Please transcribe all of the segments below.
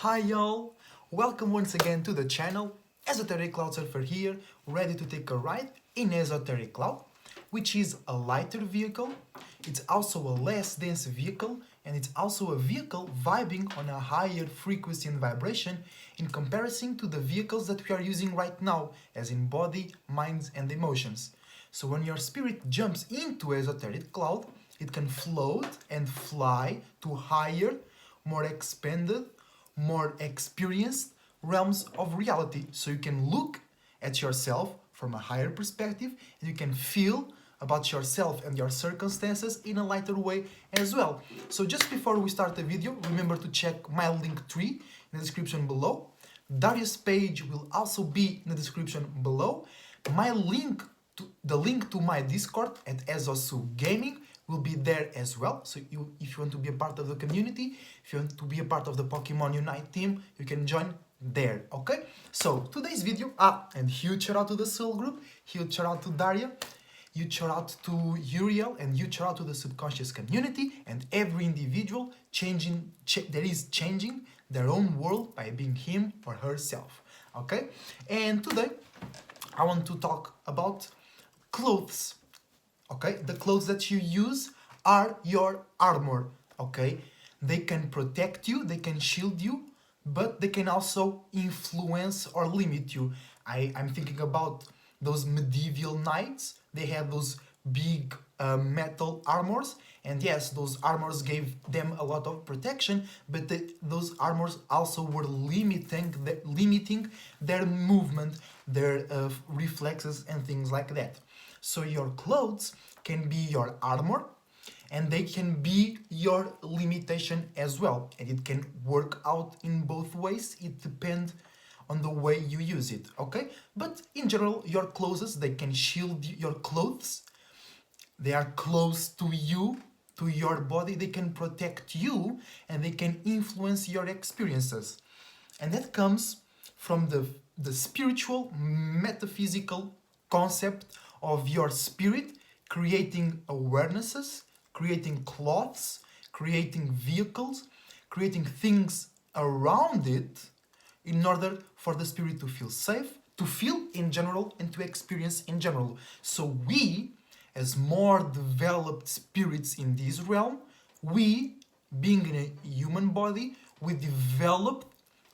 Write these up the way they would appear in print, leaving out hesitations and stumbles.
Hi y'all! Welcome once again to the channel. Esoteric Cloud Surfer here, ready to take a ride in Esoteric Cloud, which is a lighter vehicle. It's also a less dense vehicle, and it's also a vehicle vibing on a higher frequency and vibration in comparison to the vehicles that we are using right now, as in body, minds, and emotions. So when your spirit jumps into Esoteric Cloud, it can float and fly to higher, more expanded, more experienced realms of reality. So you can look at yourself from a higher perspective and you can feel about yourself and your circumstances in a lighter way as well. So just before we start the video, remember to check my link tree in the description below. Darius' page will also be in the description below. The link to my Discord at Ezosu Gaming will be there as well. So if you want to be a part of the community, if you want to be a part of the Pokemon Unite team, you can join there, okay? So today's video, and huge shout out to the Soul Group, huge shout out to Daria, huge shout out to Uriel, and huge shout out to the subconscious community and every individual that is changing their own world by being him or herself, okay? And today I want to talk about clothes. Okay, the clothes that you use are your armor. Okay, they can protect you, they can shield you, but they can also influence or limit you. I'm thinking about those medieval knights. They had those big metal armors, and yes, those armors gave them a lot of protection, but those armors also were limiting their movement, their reflexes and things like that. So your clothes can be your armor and they can be your limitation as well. And it can work out in both ways. It depends on the way you use it, okay? But in general, your clothes, they can shield your clothes. They are close to you, to your body. They can protect you and they can influence your experiences. And that comes from the spiritual, metaphysical concept of your spirit creating awarenesses, creating cloths, creating vehicles, creating things around it in order for the spirit to feel safe, to feel in general, and to experience in general. So we, as more developed spirits in this realm, we, being in a human body, we develop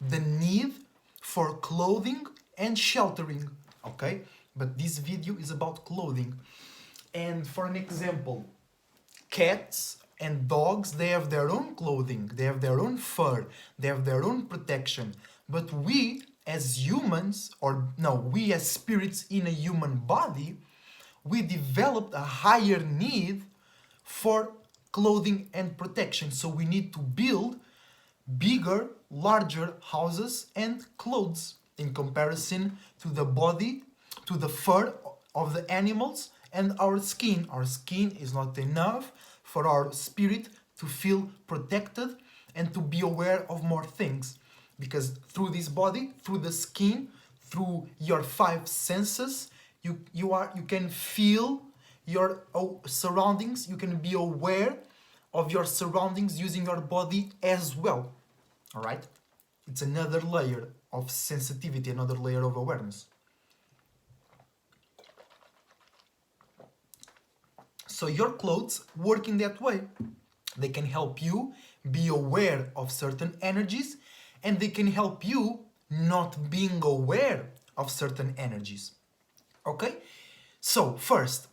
the need for clothing and sheltering, okay? But this video is about clothing. And for an example, cats and dogs, they have their own clothing, they have their own fur, they have their own protection. But we as humans, we as spirits in a human body, we developed a higher need for clothing and protection. So we need to build bigger, larger houses and clothes in comparison to the body, to the fur of the animals and our skin. Our skin is not enough for our spirit to feel protected and to be aware of more things. Because through this body, through the skin, through your five senses, you can feel your surroundings, you can be aware of your surroundings using your body as well. All right? It's another layer of sensitivity, another layer of awareness. So your clothes work in that way. They can help you be aware of certain energies and they can help you not being aware of certain energies. Okay? So first,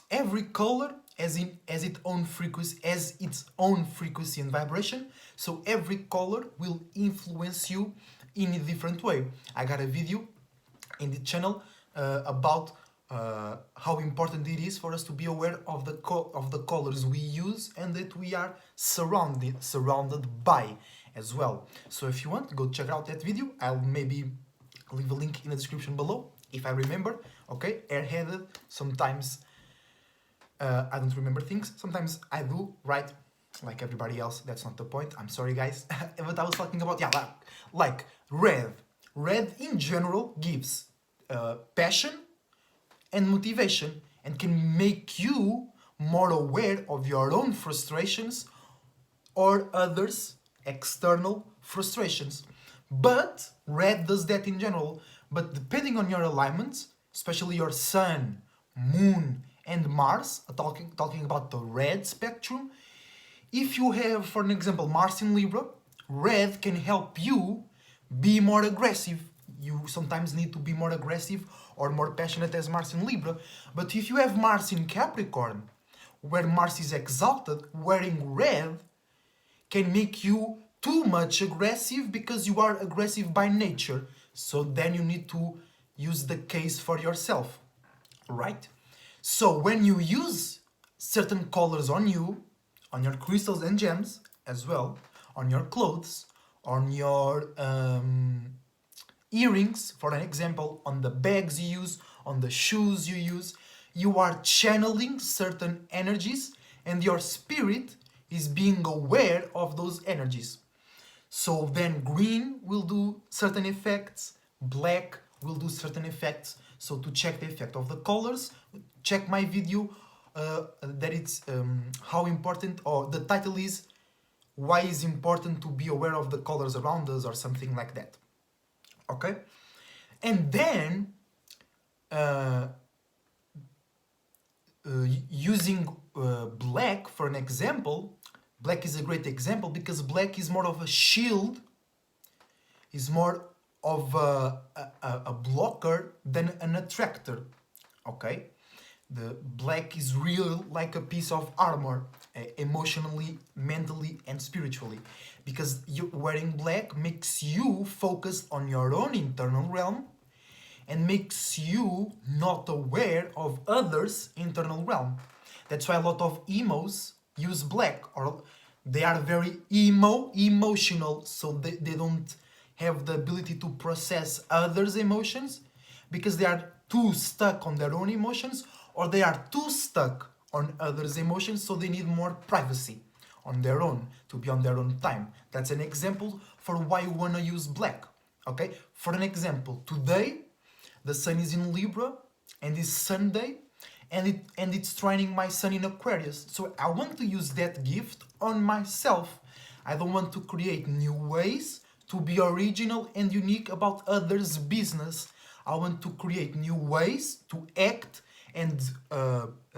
every color has its own frequency and vibration. So every color will influence you in a different way. I got a video in the channel about how important it is for us to be aware of the colors we use and that we are surrounded by as well. So if you want, go check out that video. I'll maybe leave a link in the description below if I remember. Okay, airheaded. Sometimes I don't remember things. Sometimes I do, right? Like everybody else. That's not the point. I'm sorry, guys. But I was talking about, like red. Red in general gives passion and motivation and can make you more aware of your own frustrations or others' external frustrations. But red does that in general. But depending on your alignments, especially your sun, moon, and Mars, talking about the red spectrum, if you have, for an example, Mars in Libra, red can help you be more aggressive. You sometimes need to be more aggressive or more passionate as Mars in Libra. But if you have Mars in Capricorn, where Mars is exalted, wearing red can make you too much aggressive because you are aggressive by nature. So then you need to use the case for yourself, right? So when you use certain colors on you, on your crystals and gems as well, on your clothes, on your earrings, for an example, on the bags you use, on the shoes you use, you are channeling certain energies and your spirit is being aware of those energies. So then green will do certain effects, black will do certain effects. So to check the effect of the colors, check my video that it's how important, or the title is why is important to be aware of the colors around us, or something like that. Okay? And then using black for an example, black is a great example because black is more of a shield, is more of a blocker than an attractor. Okay? The black is real like a piece of armor, emotionally, mentally, and spiritually. Because you wearing black makes you focus on your own internal realm and makes you not aware of others' internal realm. That's why a lot of emos use black, or they are very emotional, so they don't have the ability to process others' emotions because they are too stuck on their own emotions, or they are too stuck on others' emotions, so they need more privacy on their own, to be on their own time. That's an example for why you want to use black. Okay? For an example, today the sun is in Libra and it's Sunday, and it's trining my sun in Aquarius. So I want to use that gift on myself. I don't want to create new ways to be original and unique about others' business. I want to create new ways to act and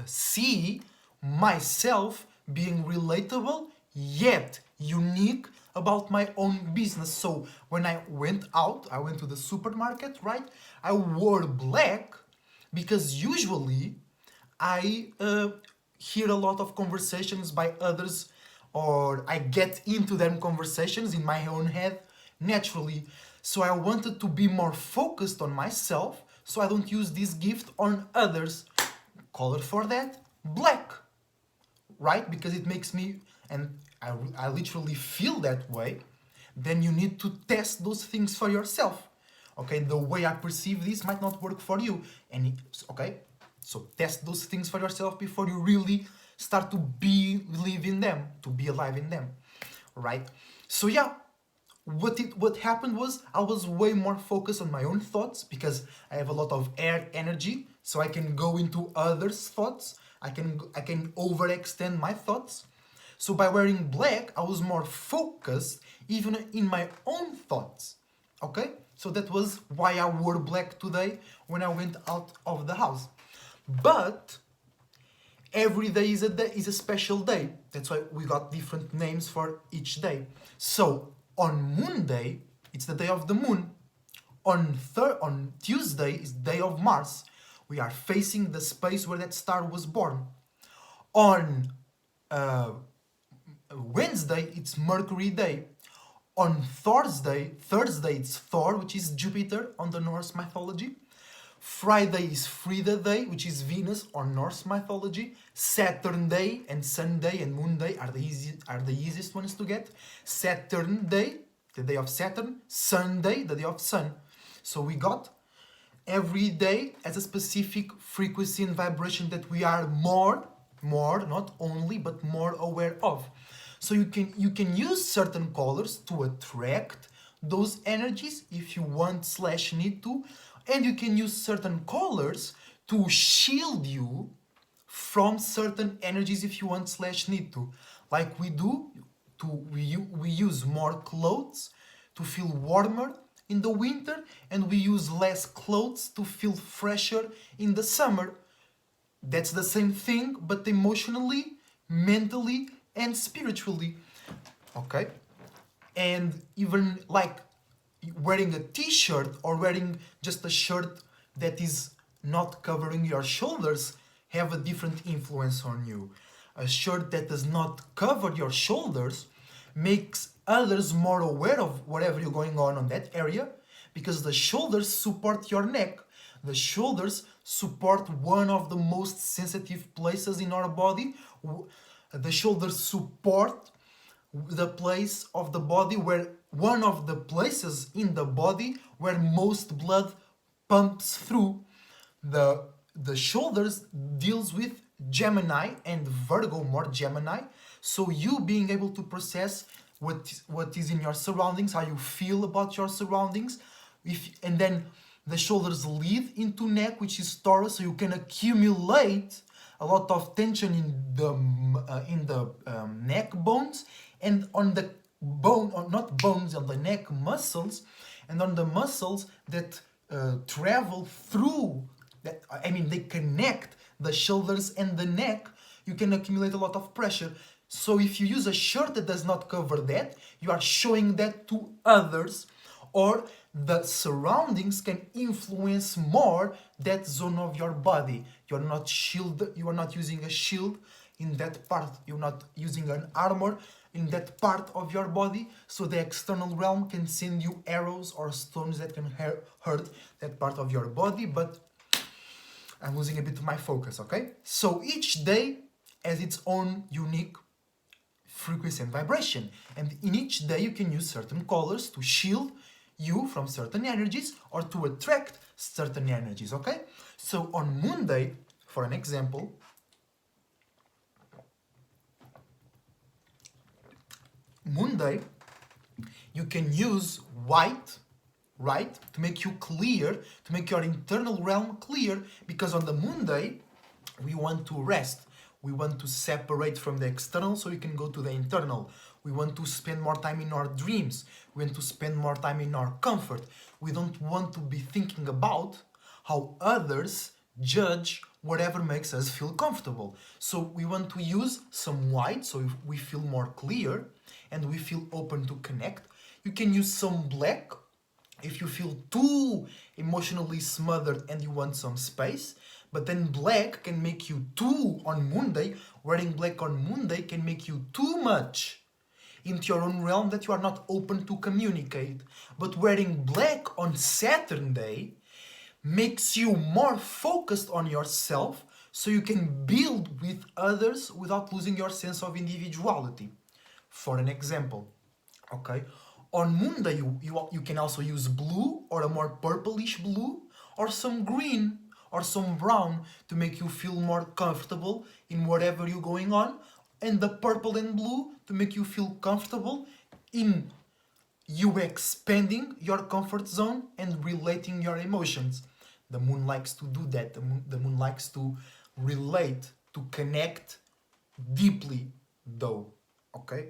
see myself being relatable yet unique about my own business. So when I went out, I went to the supermarket, right? I wore black because usually I hear a lot of conversations by others, or I get into them conversations in my own head naturally. So I wanted to be more focused on myself, so I don't use this gift on others. Color for that, black, right? Because it makes me, and I literally feel that way. Then you need to test those things for yourself. Okay, the way I perceive this might not work for you. And okay, so test those things for yourself before you really start to live in them, to be alive in them, right? So yeah, what happened was I was way more focused on my own thoughts because I have a lot of air energy, so I can go into others' thoughts. I can overextend my thoughts. So by wearing black, I was more focused even in my own thoughts. Okay? So that was why I wore black today when I went out of the house. But every day is a special day. That's why we got different names for each day. So on Moon Day, it's the day of the moon. On Tuesday is day of Mars. We are facing the space where that star was born. On Wednesday, it's Mercury Day. On Thursday it's Thor, which is Jupiter on the Norse mythology. Friday is Frida Day, which is Venus on Norse mythology. Saturn Day and Sunday and Moon Day are the easiest ones to get. Saturn Day, the day of Saturn. Sunday, the day of Sun. So we got every day as a specific frequency and vibration that we are more, not only, but more aware of. So you can use certain colors to attract those energies if you want / need to, and you can use certain colors to shield you from certain energies if you want / need to. Like we do, we use more clothes to feel warmer in the winter, and we use less clothes to feel fresher in the summer. That's the same thing, but emotionally, mentally, and spiritually. Okay? And even like wearing a t-shirt or wearing just a shirt that is not covering your shoulders have a different influence on you. A shirt that does not cover your shoulders makes others more aware of whatever you're going on that area, because the shoulders support your neck. The shoulders support one of the most sensitive places in our body. The shoulders support the place of the body where one of the places in the body where most blood pumps through. The shoulders deals with Gemini and Virgo, more Gemini. So you being able to process what is in your surroundings, how you feel about your surroundings, and then the shoulders lead into neck, which is Taurus, so you can accumulate a lot of tension in the neck bones and on the bone, or not bones, on the neck muscles, and on the muscles that travel through that. I mean, they connect the shoulders and the neck. You can accumulate a lot of pressure. So if you use a shirt that does not cover that, you are showing that to others, or the surroundings can influence more that zone of your body. You are not using a shield in that part. You're not using an armor in that part of your body, so the external realm can send you arrows or stones that can hurt that part of your body. But I'm losing a bit of my focus, okay? So each day has its own unique frequency and vibration, and in each day you can use certain colors to shield you from certain energies or to attract certain energies. Okay, so on Monday, for an example, Monday you can use white, right, to make you clear, to make your internal realm clear, because on the Monday we want to rest. We want to separate from the external so we can go to the internal. We want to spend more time in our dreams. We want to spend more time in our comfort. We don't want to be thinking about how others judge whatever makes us feel comfortable. So we want to use some white so we feel more clear and we feel open to connect. You can use some black if you feel too emotionally smothered and you want some space. But then black can make you too on Monday. Wearing black on Monday can make you too much into your own realm that you are not open to communicate. But wearing black on Saturn day makes you more focused on yourself, so you can build with others without losing your sense of individuality. For an example, okay, on Monday you can also use blue, or a more purplish blue, or some green or some brown to make you feel more comfortable in whatever you're going on, and the purple and blue to make you feel comfortable in you expanding your comfort zone and relating your emotions. The moon likes to do that. The moon likes to relate, to connect deeply, though. Okay?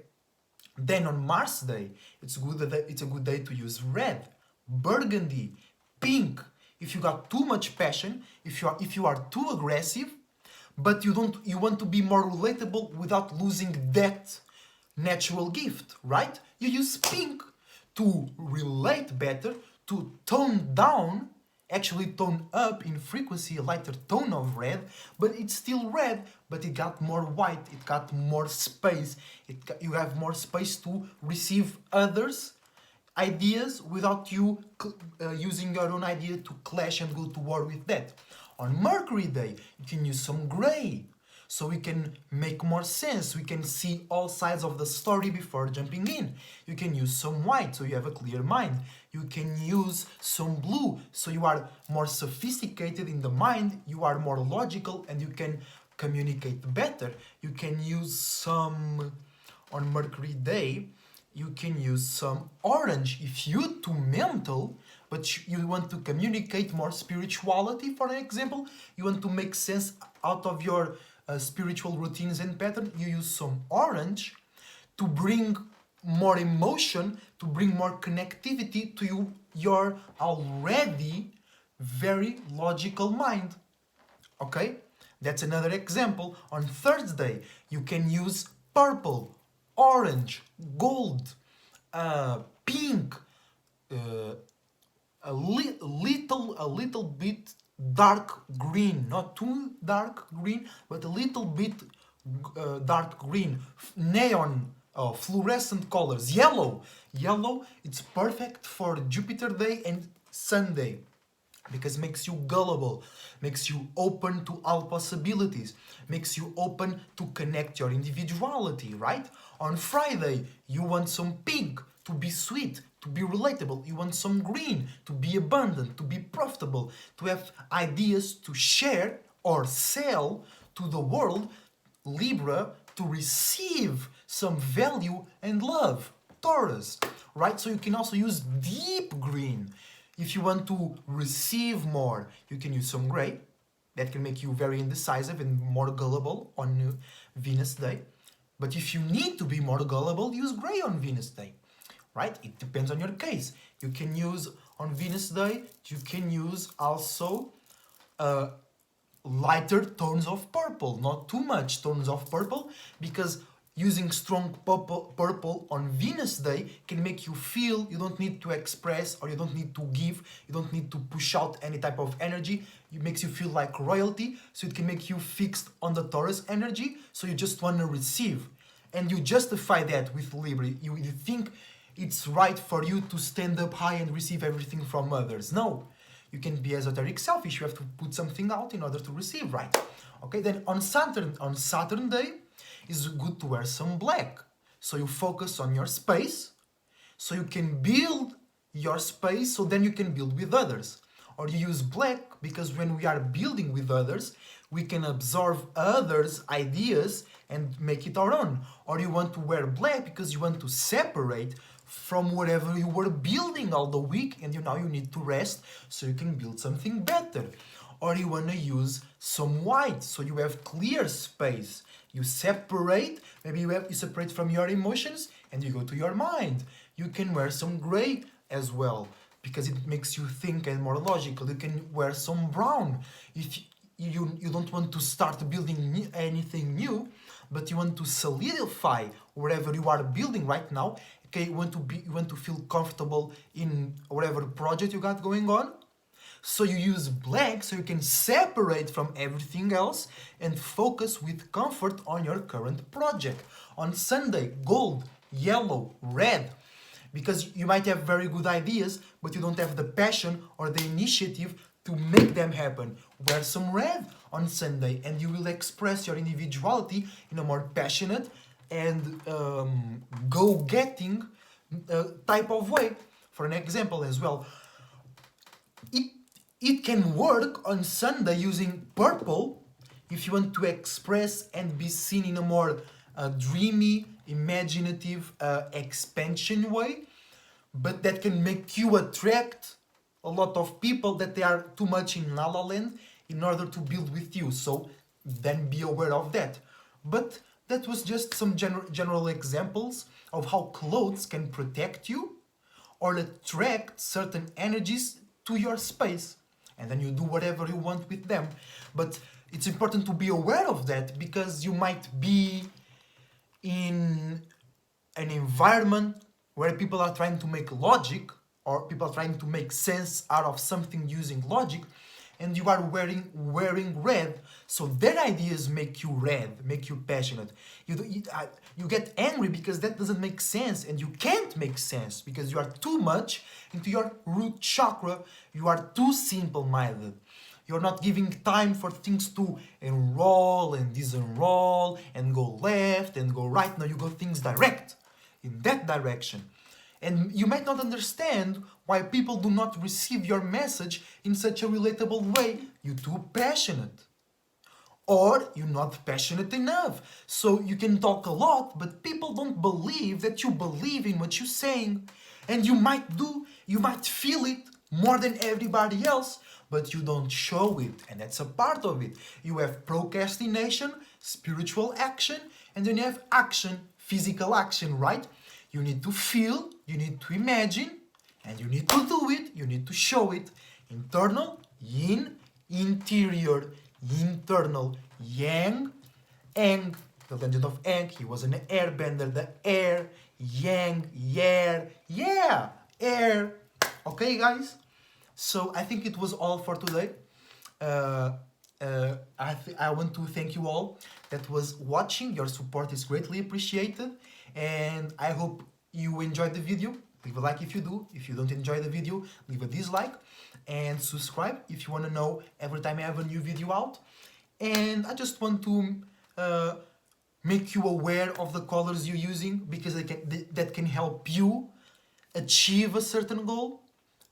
Then on Mars Day, it's a good day to use red, burgundy, pink. If you got too much passion, if you are too aggressive, but you want to be more relatable without losing that natural gift, right? You use pink to relate better, to tone down, actually tone up in frequency, a lighter tone of red, but it's still red, but it got more white, it got more space, you have more space to receive others' ideas without you using your own idea to clash and go to war with that. On Mercury Day, you can use some gray, so we can make more sense. We can see all sides of the story before jumping in. You can use some white, so you have a clear mind. You can use some blue, so you are more sophisticated in the mind, you are more logical, and you can communicate better. You can use some, on Mercury Day, you can use some orange if you're too mental, but you want to communicate more spirituality, for example. You want to make sense out of your spiritual routines and pattern. You use some orange to bring more emotion, to bring more connectivity to your already very logical mind. Okay, that's another example. On Thursday you can use purple, orange, gold, pink, uh, a little bit dark green, not too dark green, but a little bit dark green, neon, fluorescent colors, yellow. It's perfect for Jupiter day and Sunday because makes you gullible, makes you open to all possibilities, makes you open to connect your individuality, right? On Friday you want some pink to be sweet, to be relatable. You want some green to be abundant, to be profitable, to have ideas to share or sell to the world. Libra, to receive some value and love. Taurus, right? So you can also use deep green. If you want to receive more, you can use some gray. That can make you very indecisive and more gullible on Venus day. But if you need to be more gullible, use gray on Venus day, right? It depends on your case. You can use on Venus day, you can use also lighter tones of purple, not too much tones of purple, because using strong purple on Venus day can make you feel you don't need to express, or you don't need to give, you don't need to push out any type of energy. It makes you feel like royalty, so it can make you fixed on the Taurus energy, so you just want to receive. And you justify that with Libra. You think it's right for you to stand up high and receive everything from others. No. You can be esoteric selfish. You have to put something out in order to receive, right? Okay, then on Saturn day, it's good to wear some black. So you focus on your space, so you can build your space, so then you can build with others. Or you use black because when we are building with others, we can absorb others' ideas and make it our own. Or you want to wear black because you want to separate from whatever you were building all the week, and now you need to rest so you can build something better. Or you want to use some white so you have clear space. You separate, maybe you separate from your emotions and you go to your mind. You can wear some gray as well because it makes you think and more logical. You can wear some brown if you don't want to start building anything new, but you want to solidify wherever you are building right now. Okay, you want to feel comfortable in whatever project you got going on. So you use black so you can separate from everything else and focus with comfort on your current project. On Sunday, gold, yellow, red, because you might have very good ideas, but you don't have the passion or the initiative to make them happen. Wear some red on Sunday and you will express your individuality in a more passionate and go-getting type of way. For an example as well, it can work on Sunday using purple if you want to express and be seen in a more dreamy, imaginative, expansion way, but that can make you attract a lot of people that they are too much in La La Land in order to build with you. So then be aware of that. But that was just some general examples of how clothes can protect you or attract certain energies to your space. And then you do whatever you want with them. But it's important to be aware of that because you might be in an environment where people are trying to make logic or people are trying to make sense out of something using logic, and you are wearing red, so their ideas make you red, make you passionate. You get angry because that doesn't make sense, and you can't make sense because you are too much into your root chakra. You are too simple-minded. You're not giving time for things to enroll and disenroll and go left and go right. No, you go things direct in that direction. And you might not understand why people do not receive your message in such a relatable way. You're too passionate. Or you're not passionate enough. So you can talk a lot, but people don't believe that you believe in what you're saying. And you might feel it more than everybody else, but you don't show it. And that's a part of it. You have procrastination, spiritual action, and then you have action, physical action, right? You need to feel, you need to imagine, and you need to do it, you need to show it. Internal, yin, interior, internal, yang, Aang, the legend of Aang, he was an airbender, the air, yang, air, yeah, air. Okay, guys? So I think it was all for today. I want to thank you all that was watching. Your support is greatly appreciated, and I hope you enjoyed the video. Leave a like if you do. If you don't enjoy the video, leave a dislike, and subscribe if you want to know every time I have a new video out. And I just want to make you aware of the colors you're using, because that can help you achieve a certain goal,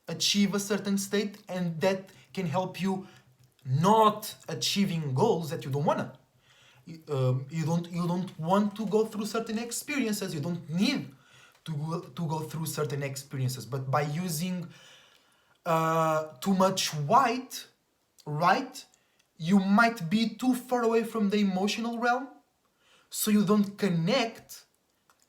achieve a certain state, and that can help you not achieving goals that you don't wanna. You don't want to go through certain experiences. You don't need to go through certain experiences. But by using too much white, right, you might be too far away from the emotional realm, so you don't connect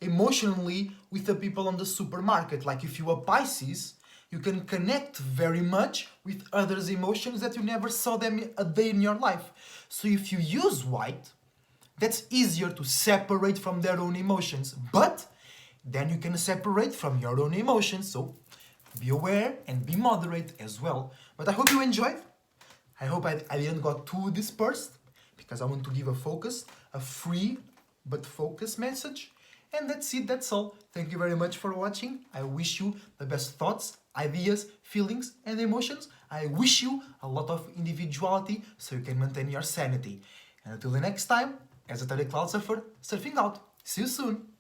emotionally with the people on the supermarket. Like if you are Pisces, you can connect very much with others' emotions that you never saw them a day in your life. So if you use white, that's easier to separate from their own emotions. But then you can separate from your own emotions. So be aware and be moderate as well. But I hope you enjoyed. I hope I didn't got too dispersed, because I want to give a free but focused message. And that's it, that's all. Thank you very much for watching. I wish you the best thoughts, ideas, feelings, and emotions. I wish you a lot of individuality so you can maintain your sanity. And until the next time, Esoteric Cloud Surfer, surfing out. See you soon.